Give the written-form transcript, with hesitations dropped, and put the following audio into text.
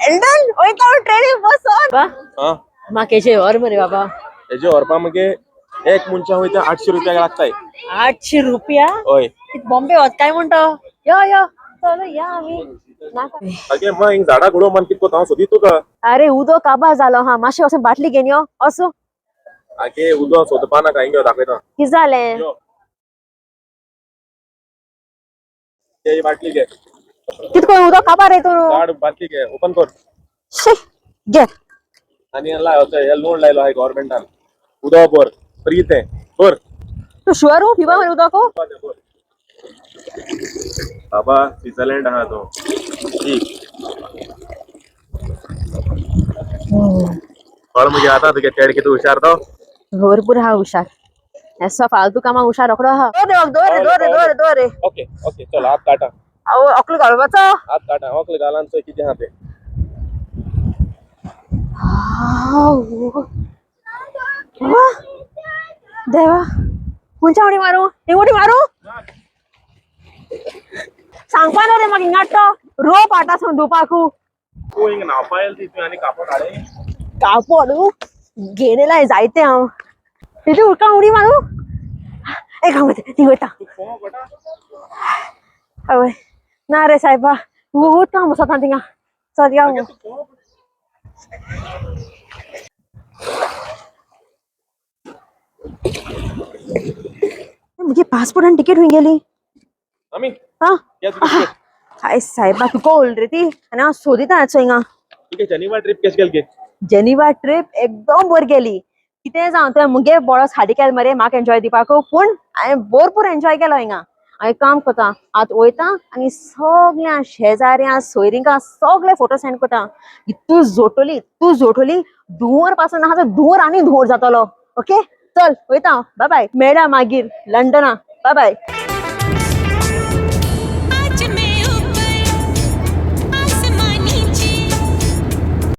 London वयता training बसोन हां माकेचे और मरे बाबा हेजे व्हरपा मगे एक मनशा वयता 800 रुपया लागताय 800 रुपया होय बॉम्बे वच काय म्हणतो यो यो चलो या आम्ही आगे मग हिंग झाडा घडो मन कितको हांव सोदी तुका अरे उदो काबा जालो हा मातशें वचून बाटली घेवन यो असो आगे उदो सोदपा नाका हिंग दाखयता कित जालें यो ये बाटली घे कितको उदो काबा रे तू काढ बाटली घे ओपन कर शी घे आणि याला हे लोन लायलो आहे गव्हर्नमेंटान उदो भर फ्री ते भर तू शुअर हो पिवा मरे उदो को बाबा स्वित्झर्लंड आहा तो ठीक कळ मगे आता तुगे चेड किती हुशार तो भरपूर हा हुशार ऐसा फालतू कामा हुशार रखडो हा दोरे ओके ओके चल हात काटा आओ अकल घालवाचो हात काटा ओकले घालान चोय किती हा ते देवा खंयच्या उडी मारू ही उडी मारू सांगपा न्हू रे म्हाका हिंगाट्टो रोप आटा संदुपाकू तू हिंग नावपा येल ती तू आनी कापड हाडे कापड घेणेलाय जायते हांव तिथे उडका उडी मारू एक हांव ती वयता हय ना रे सायबा उठ हांव बसता थिंगा चल या मुगे पासपोर्ट आणि तिकीट हुई गेली आमी हा या तुगे ticket. हाय सायबा तुका ओल रे ती आनी हांव सोदिता हिंगा तुगे जनीवा ट्रिप केश गेल गे जेनिवा ट्रिप एकदम बरी गेली कितें जावं तुवें मुगे बळस हाडी केल मरे म्हाका एन्जॉय दिवपाक पूण हांवें भरपूर एन्जॉय केलो हिंगा हांव एक काम करता आतां वयता आनी सगळ्या शेजाऱ्या सोयरींका सगळे फोटो सेंड करता तूं जोटली धुंवर पासून आहा धुंवर आनी धुंवर जातलो ओके चल वयता बाय बाय मेळ्या मागीर लंडना बाय बाय